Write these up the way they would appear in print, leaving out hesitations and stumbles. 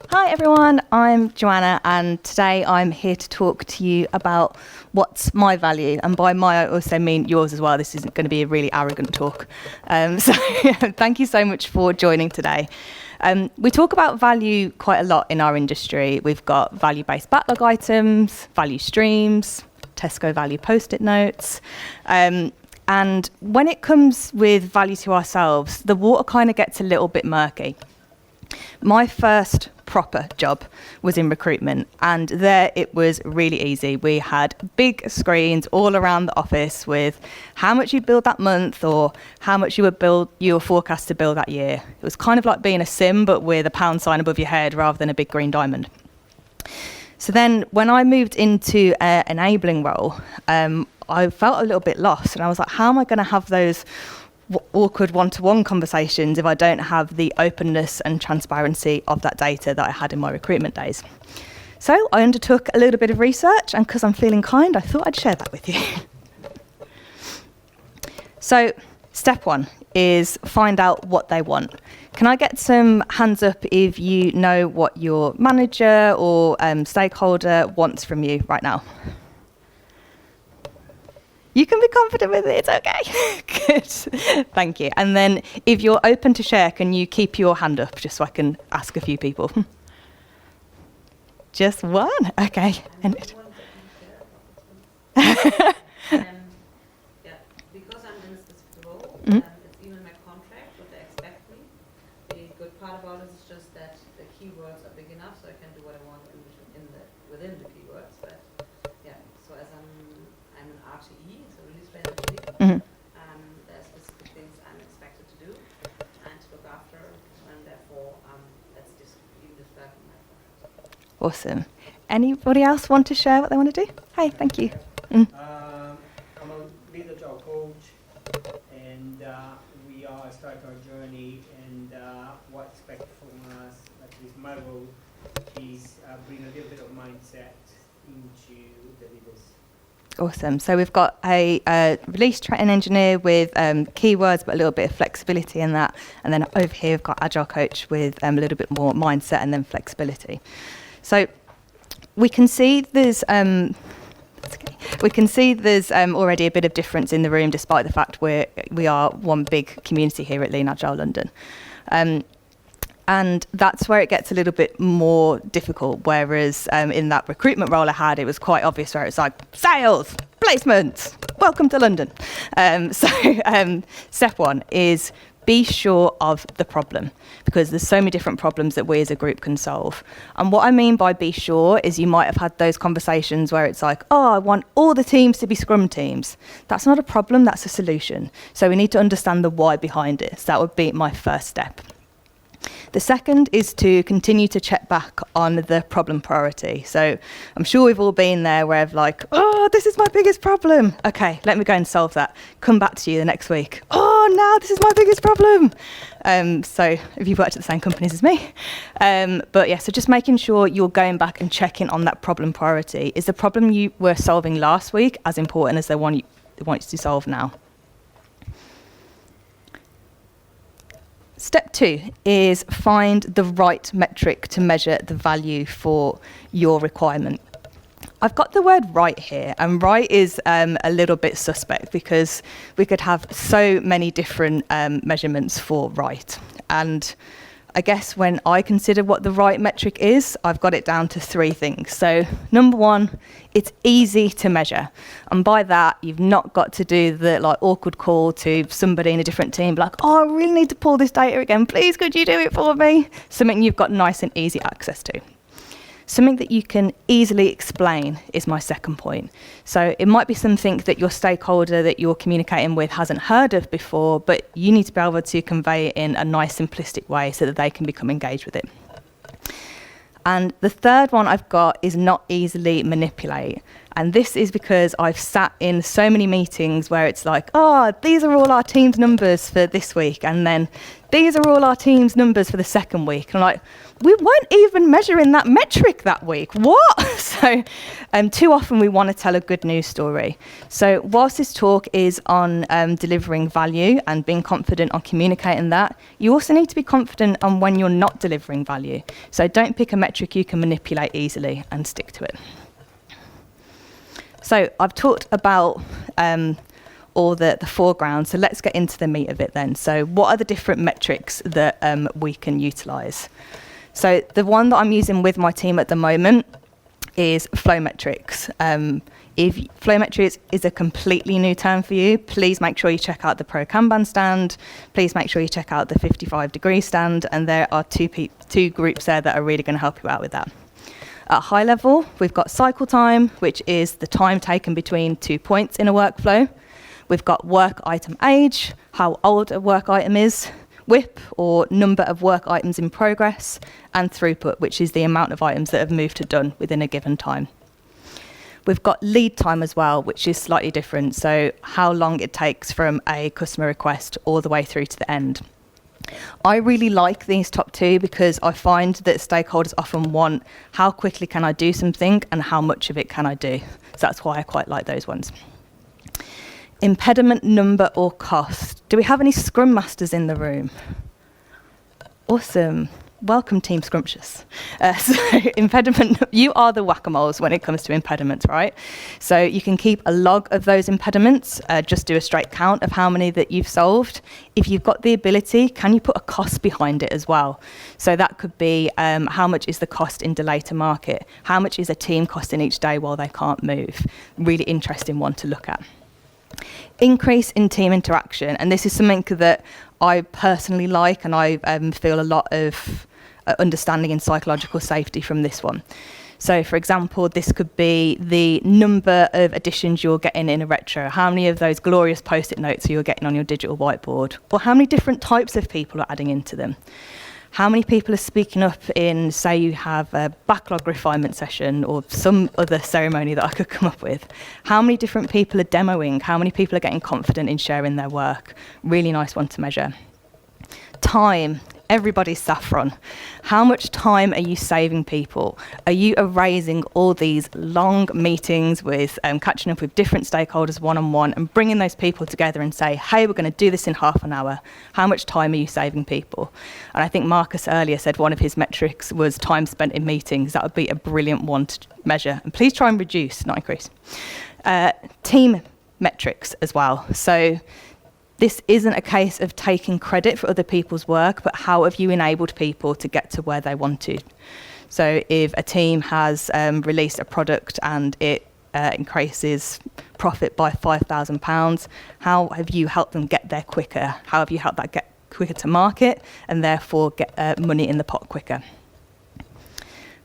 Hi everyone, I'm Joanna and today I'm here to talk to you about what's my value, and by my I also mean yours as well. This isn't going to be a really arrogant talk. So thank you so much for joining today. We talk about value quite a lot in our industry. We've got value-based backlog items, value streams, Tesco value post-it notes. And when it comes with value to ourselves, the water kind of gets a little bit murky. My first proper job was in recruitment, and there it was really easy. We had big screens all around the office with how much you'd build that month or how much you were forecast to build that year. It was kind of like being a sim, but with a pound sign above your head rather than a big green diamond. So then when I moved into an enabling role, I felt a little bit lost, and I was like, how am I going to have those awkward one-to-one conversations if I don't have the openness and transparency of that data that I had in my recruitment days? So I undertook a little bit of research, and because I'm feeling kind, I thought I'd share that with you. So step one is find out what they want. Can I get some hands up if you know what your manager or stakeholder wants from you right now? You can be confident with it, it's okay. Good, thank you. And then if you're open to share, can you keep your hand up just so I can ask a few people? Just one? Okay. Because I'm in a specific role, Mhm. it's even in my contract what they expect me. The good part about it is just that the keywords are big enough so I can do what I want within the keywords. But yeah, so as I'm an RTE, so release train RTE, Mhm. there are specific things I'm expected to do and to look after, and therefore that's just even described in my contract. Awesome. Anybody else want to share what they want to do? Hi, thank you. I'm a Lean Agile coach, and we are starting our journey, and what expected from us, at least my role, is bring a little bit of mindset into the leaders. Awesome. So we've got a release train engineer with keywords, but a little bit of flexibility in that. And then over here, we've got Agile coach with a little bit more mindset and then flexibility. So we can see there's already a bit of difference in the room, despite the fact we are one big community here at Lean Agile London. And that's where it gets a little bit more difficult, whereas in that recruitment role I had, it was quite obvious where it's like, sales, placements, welcome to London. Step one is be sure of the problem, because there's so many different problems that we as a group can solve. And what I mean by be sure is you might have had those conversations where it's like, oh, I want all the teams to be Scrum teams. That's not a problem, that's a solution. So we need to understand the why behind it. So that would be my first step. The second is to continue to check back on the problem priority. So I'm sure we've all been there where I've like, oh, this is my biggest problem. Okay, let me go and solve that. Come back to you the next week. Oh, now this is my biggest problem. So if you've worked at the same companies as me. But yeah, so just making sure you're going back and checking on that problem priority. Is the problem you were solving last week as important as the one you want to solve now? Step two is find the right metric to measure the value for your requirement. I've got the word right here, and right is a little bit suspect because we could have so many different measurements for right. And I guess when I consider what the right metric is, I've got it down to three things. So number one, it's easy to measure. And by that, you've not got to do the awkward call to somebody in a different team, like, oh, I really need to pull this data again. Please, could you do it for me? Something you've got nice and easy access to. Something that you can easily explain is my second point. So it might be something that your stakeholder that you're communicating with hasn't heard of before, but you need to be able to convey it in a nice, simplistic way so that they can become engaged with it. And the third one I've got is not easily manipulate. And this is because I've sat in so many meetings where it's like, oh, these are all our team's numbers for this week. And then these are all our team's numbers for the second week. And I'm like, we weren't even measuring that metric that week. What? So too often we want to tell a good news story. So whilst this talk is on delivering value and being confident on communicating that, you also need to be confident on when you're not delivering value. So don't pick a metric you can manipulate easily and stick to it. So I've talked about all the foreground, so let's get into the meat of it then. So what are the different metrics that we can utilise? So the one that I'm using with my team at the moment is flow metrics. If flow metrics is a completely new term for you, please make sure you check out the Pro Kanban stand. Please make sure you check out the 55-degree stand, and there are two groups there that are really going to help you out with that. At high level, we've got cycle time, which is the time taken between 2 points in a workflow. We've got work item age, how old a work item is, WIP, or number of work items in progress, and throughput, which is the amount of items that have moved to done within a given time. We've got lead time as well, which is slightly different, so how long it takes from a customer request all the way through to the end. I really like these top two because I find that stakeholders often want how quickly can I do something and how much of it can I do. So that's why I quite like those ones. Impediment, number or cost. Do we have any Scrum Masters in the room? Awesome. Welcome, Team Scrumptious. So impediment, you are the whack-a-moles when it comes to impediments, right? So you can keep a log of those impediments, just do a straight count of how many that you've solved. If you've got the ability, can you put a cost behind it as well? So that could be how much is the cost in delay to market? How much is a team costing each day while they can't move? Really interesting one to look at. Increase in team interaction, and this is something that I personally like, and I feel a lot of understanding in psychological safety from this one. So for example, this could be the number of additions you're getting in a retro, how many of those glorious post-it notes you're getting on your digital whiteboard, or how many different types of people are adding into them. How many people are speaking up in, say you have a backlog refinement session or some other ceremony that I could come up with? How many different people are demoing? How many people are getting confident in sharing their work? Really nice one to measure. Time. Everybody's saffron. How much time are you saving people? Are you erasing all these long meetings with catching up with different stakeholders one-on-one and bringing those people together and say, hey, we're going to do this in half an hour. How much time are you saving people? And I think Marcus earlier said one of his metrics was time spent in meetings. That would be a brilliant one to measure. And please try and reduce, not increase. Team metrics as well. So this isn't a case of taking credit for other people's work, but how have you enabled people to get to where they want to? So if a team has released a product and it increases profit by £5,000, how have you helped them get there quicker? How have you helped that get quicker to market and therefore get money in the pot quicker?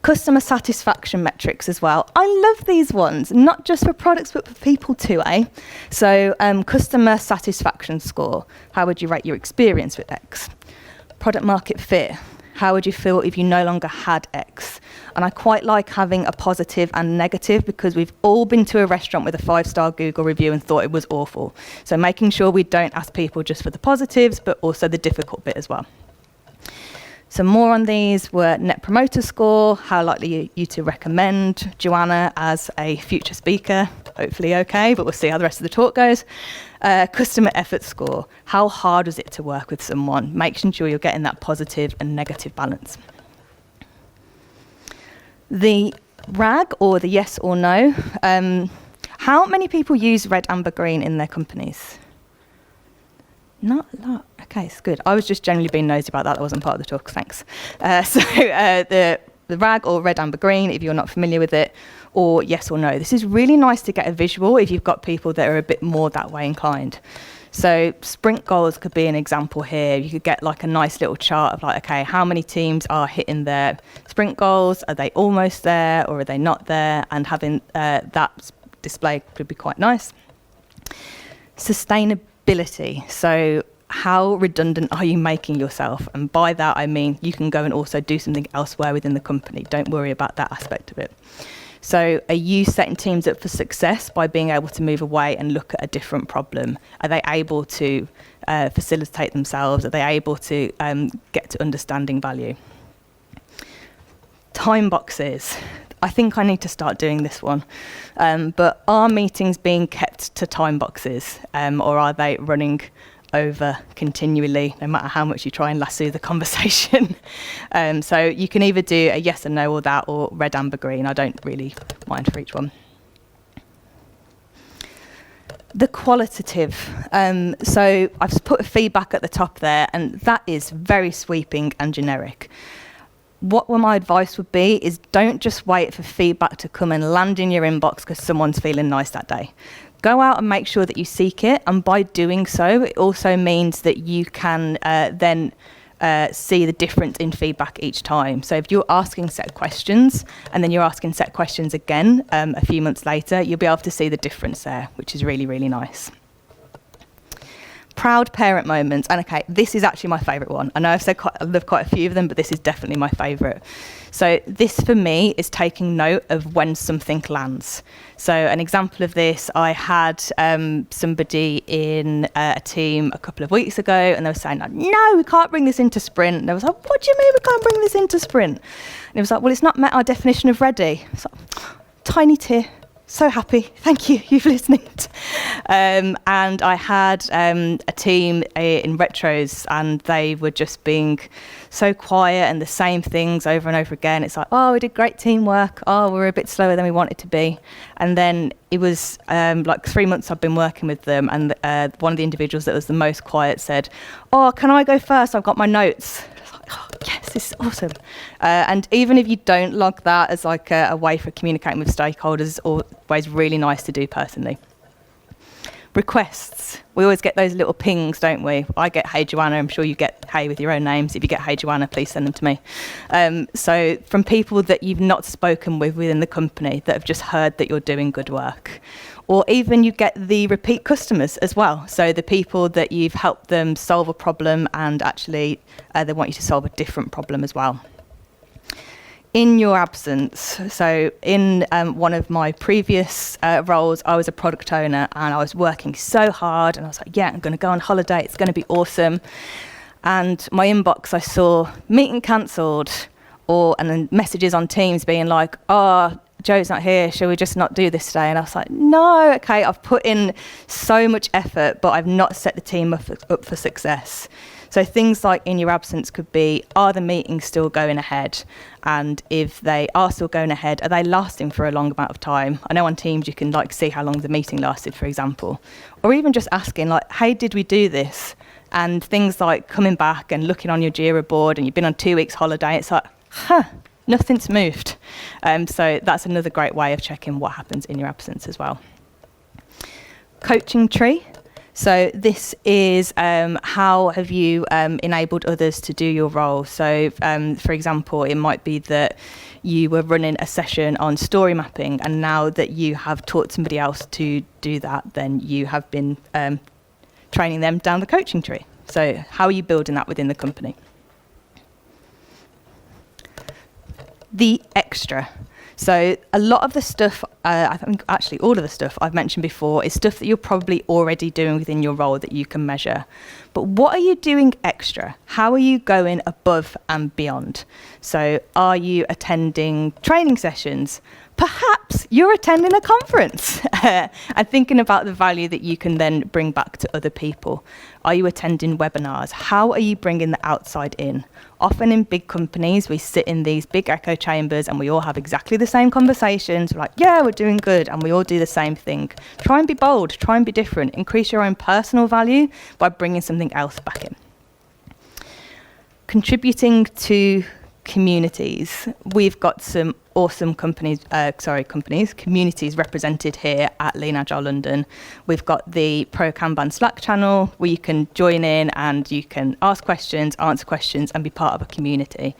Customer satisfaction metrics as well. I love these ones, not just for products, but for people too, eh? So customer satisfaction score. How would you rate your experience with X? Product market fit. How would you feel if you no longer had X? And I quite like having a positive and negative because we've all been to a restaurant with a 5-star Google review and thought it was awful. So making sure we don't ask people just for the positives, but also the difficult bit as well. Some more on these were Net Promoter Score, how likely are you to recommend Joanna as a future speaker? Hopefully okay, but we'll see how the rest of the talk goes. Customer Effort Score, how hard was it to work with someone? Making sure you're getting that positive and negative balance. The RAG, or the yes or no, how many people use red, amber, green in their companies? Not a lot. Okay, it's good. I was just generally being nosy about that. That wasn't part of the talk. Thanks. The RAG, or red, amber, green, if you're not familiar with it, or yes or no. This is really nice to get a visual if you've got people that are a bit more that way inclined. So sprint goals could be an example here. You could get like a nice little chart of like, okay, how many teams are hitting their sprint goals? Are they almost there or are they not there? And having that display could be quite nice. Sustainability. So how redundant are you making yourself? And by that, I mean, you can go and also do something elsewhere within the company. Don't worry about that aspect of it. So are you setting teams up for success by being able to move away and look at a different problem? Are they able to facilitate themselves? Are they able to get to understanding value? Time boxes. I think I need to start doing this one. But are meetings being kept to time boxes, or are they running over continually, no matter how much you try and lasso the conversation? So you can either do a yes and no or that, or red, amber, green. I don't really mind for each one. The qualitative. So I've put a feedback at the top there, and that is very sweeping and generic. What my advice would be is don't just wait for feedback to come and land in your inbox because someone's feeling nice that day. Go out and make sure that you seek it, and by doing so, it also means that you can then see the difference in feedback each time. So if you're asking set questions and then you're asking set questions again a few months later, you'll be able to see the difference there, which is really, really nice. Proud parent moments, and okay, this is actually my favourite one. I know I love quite a few of them, but this is definitely my favourite. So this for me is taking note of when something lands. So an example of this, I had somebody in a team a couple of weeks ago, and they were saying, no, we can't bring this into sprint. And I was like, what do you mean we can't bring this into sprint? And it was like, well, it's not met our definition of ready. It's like, tiny tear. So happy. Thank you. You've listened. And I had a team in retros, and they were just being so quiet and the same things over and over again. It's like, oh, we did great teamwork. Oh, we're a bit slower than we wanted to be. And then it was like 3 months I've been working with them, and one of the individuals that was the most quiet said, oh, can I go first? I've got my notes. Oh, yes, this is awesome. And even if you don't log that as like a way for communicating with stakeholders, always really nice to do personally. Requests. We always get those little pings, don't we? I get, hey, Joanna. I'm sure you get, hey, with your own names. If you get, hey, Joanna, please send them to me. So from people that you've not spoken with within the company that have just heard that you're doing good work. Or even you get the repeat customers as well. So the people that you've helped them solve a problem, and actually they want you to solve a different problem as well. In your absence, so in one of my previous roles, I was a product owner, and I was working so hard, and I was like, yeah, I'm going to go on holiday. It's going to be awesome. And my inbox, I saw meeting cancelled, and then messages on Teams being like, oh, Joe's not here, shall we just not do this today? And I was like, no, okay, I've put in so much effort, but I've not set the team up for success. So things like in your absence could be, are the meetings still going ahead? And if they are still going ahead, are they lasting for a long amount of time? I know on Teams you can like see how long the meeting lasted, for example. Or even just asking like, hey, did we do this? And things like coming back and looking on your Jira board, and you've been on 2 weeks holiday, it's like, nothing's moved. So that's another great way of checking what happens in your absence as well. Coaching tree. So this is how have you enabled others to do your role. So for example, it might be that you were running a session on story mapping, and now that you have taught somebody else to do that, then you have been training them down the coaching tree. So how are you building that within the company? The extra. So a lot of the stuff, I think actually all of the stuff I've mentioned before is stuff that you're probably already doing within your role that you can measure. But what are you doing extra? How are you going above and beyond? So are you attending training sessions? Perhaps you're attending a conference and thinking about the value that you can then bring back to other people. Are you attending webinars? How are you bringing the outside in? Often in big companies, we sit in these big echo chambers and we all have exactly the same conversations. We're like, yeah, we're doing good. And we all do the same thing. Try and be bold. Try and be different. Increase your own personal value by bringing something else back in. Contributing to communities. We've got some awesome communities represented here at Lean Agile London. We've got the Pro Kanban Slack channel where you can join in and you can ask questions, answer questions, and be part of a community.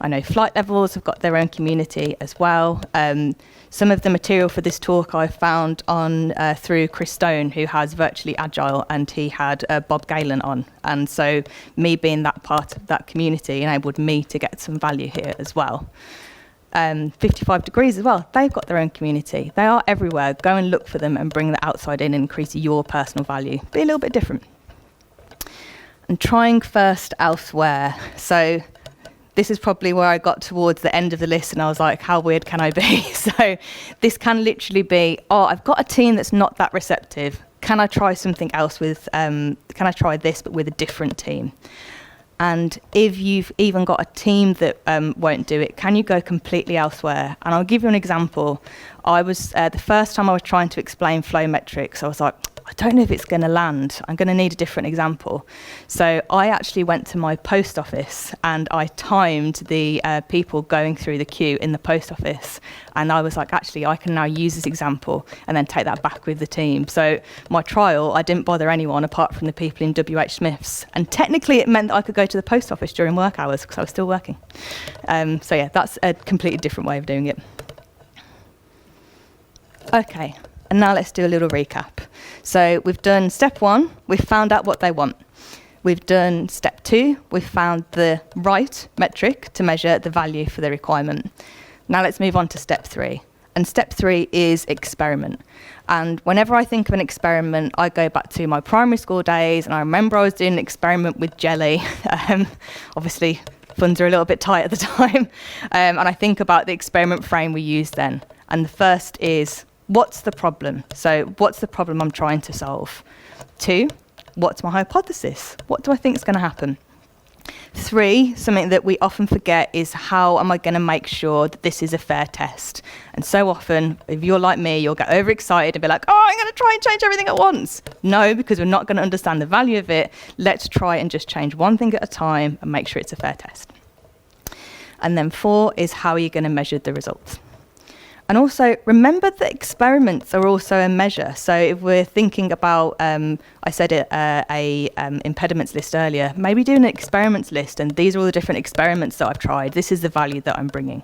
I know Flight Levels have got their own community as well. Some of the material for this talk I found on through Chris Stone, who has Virtually Agile, and he had Bob Galen on. And so me being that part of that community enabled me to get some value here as well. 55 Degrees as well, they've got their own community. They are everywhere. Go and look for them and bring the outside in and increase your personal value. Be a little bit different. And trying first elsewhere. So this is probably where I got towards the end of the list and I was like, how weird can I be? So this can literally be, oh, I've got a team that's not that receptive. Can I try something else with, can I try this but with a different team? And if you've even got a team that won't do it, can you go completely elsewhere? And I'll give you an example. I was, the first time I was trying to explain flow metrics, I was like, I don't know if it's going to land. I'm going to need a different example. So I actually went to my post office and I timed the people going through the queue in the post office. And I was like, actually, I can now use this example and then take that back with the team. So my trial, I didn't bother anyone apart from the people in WH Smith's. And technically it meant that I could go to the post office during work hours because I was still working. So yeah, that's a completely different way of doing it. Okay, and now let's do a little recap. So we've done step 1, we've found out what they want. We've done step 2, we've found the right metric to measure the value for the requirement. Now let's move on to step 3. And step 3 is experiment. And whenever I think of an experiment, I go back to my primary school days, and I remember I was doing an experiment with jelly. Obviously, funds are a little bit tight at the time. And I think about the experiment frame we used then. And the first is, what's the problem? So what's the problem I'm trying to solve? 2, what's my hypothesis? What do I think is going to happen? 3, something that we often forget is how am I going to make sure that this is a fair test? And so often, if you're like me, you'll get overexcited and be like, oh, I'm going to try and change everything at once. No, because we're not going to understand the value of it. Let's try and just change one thing at a time and make sure it's a fair test. And then 4 is how are you going to measure the results? And also, remember that experiments are also a measure. So if we're thinking about, I said it, impediments list earlier, maybe do an experiments list, and these are all the different experiments that I've tried. This is the value that I'm bringing.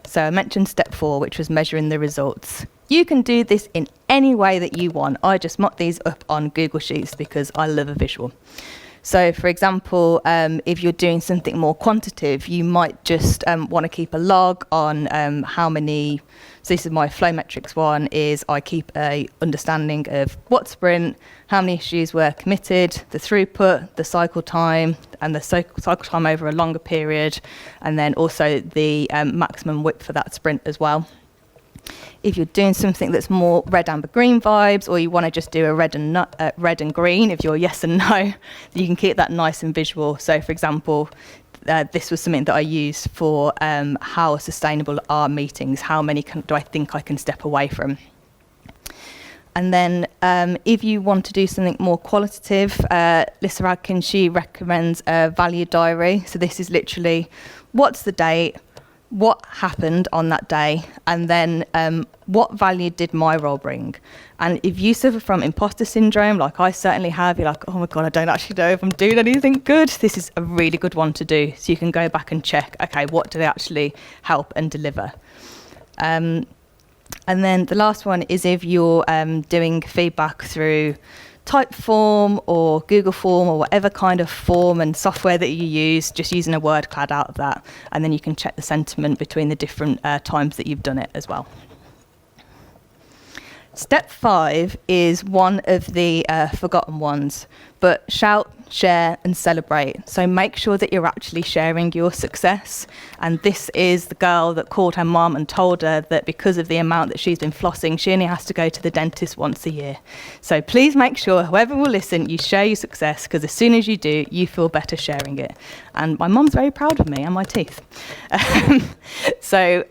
So I mentioned step 4, which was measuring the results. You can do this in any way that you want. I just mock these up on Google Sheets because I love a visual. So, for example, if you're doing something more quantitative, you might just want to keep a log on how many. So this is my flow metrics one, is I keep a understanding of what sprint, how many issues were committed, the throughput, the cycle time, and the cycle time over a longer period, and then also the maximum width for that sprint as well. If you're doing something that's more red, amber, green vibes, or you want to just do a red and green, if you're yes and no, you can keep that nice and visual. So, for example, this was something that I used for how sustainable are meetings, how many do I think I can step away from. And then if you want to do something more qualitative, Lisa Radkin, she recommends a value diary. So this is literally, what's the date? What happened on that day, and then what value did my role bring? And if you suffer from imposter syndrome, like I certainly have, you're like, oh my God, I don't actually know if I'm doing anything good. This is a really good one to do. So you can go back and check, okay, what do they actually help and deliver? And then the last one is if you're doing feedback through Typeform or Google Form or whatever kind of form and software that you use, just using a word cloud out of that, and then you can check the sentiment between the different times that you've done it as well. Step 5 is one of the forgotten ones, but shout, share and celebrate. So make sure that you're actually sharing your success. And this is the girl that called her mum and told her that because of the amount that she's been flossing, she only has to go to the dentist once a year. So please make sure, whoever will listen, you share your success, because as soon as you do, you feel better sharing it. And my mum's very proud of me and my teeth. So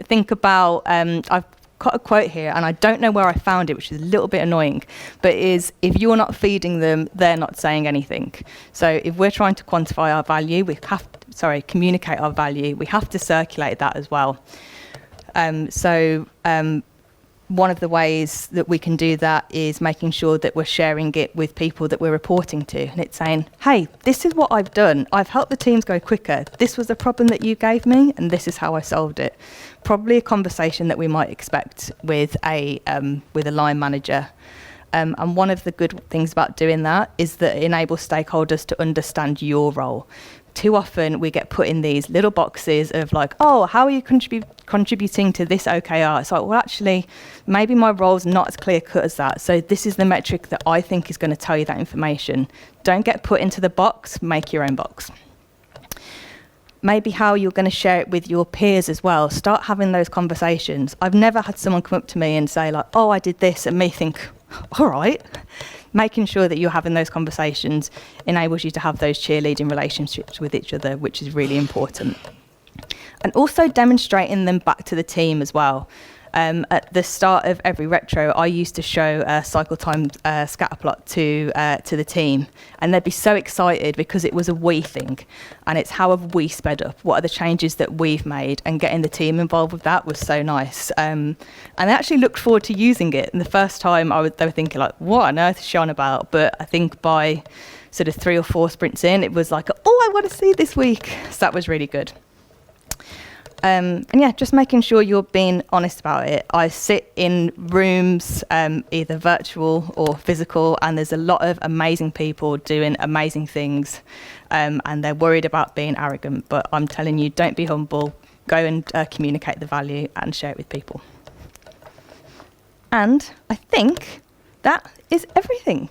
think about, I've got a quote here, and I don't know where I found it, which is a little bit annoying, but is, if you're not feeding them, they're not saying anything. So if we're trying to quantify our value, communicate our value, we have to circulate that as well. One of the ways that we can do that is making sure that we're sharing it with people that we're reporting to. And it's saying, hey, this is what I've done. I've helped the teams go quicker. This was the problem that you gave me, and this is how I solved it. Probably a conversation that we might expect with a line manager. And one of the good things about doing that is that it enables stakeholders to understand your role. Too often we get put in these little boxes of like, oh, how are you contributing to this OKR? It's like, well, actually, maybe my role's not as clear cut as that. So this is the metric that I think is going to tell you that information. Don't get put into the box, make your own box. Maybe how you're going to share it with your peers as well. Start having those conversations. I've never had someone come up to me and say like, oh, I did this, and me think, all right. Making sure that you're having those conversations enables you to have those cheerleading relationships with each other, which is really important. And also demonstrating them back to the team as well. At the start of every retro, I used to show a cycle time scatter plot to the team, and they'd be so excited because it was a we thing, and it's how have we sped up? What are the changes that we've made? And getting the team involved with that was so nice. And they actually looked forward to using it. And the first time, they were thinking like, what on earth is she on about? But I think by sort of 3 or 4 sprints in, it was like, oh, I want to see it this week. So that was really good. And yeah, just making sure you're being honest about it. I sit in rooms, either virtual or physical, and there's a lot of amazing people doing amazing things, and they're worried about being arrogant. But I'm telling you, don't be humble. Go and communicate the value and share it with people. And I think that is everything.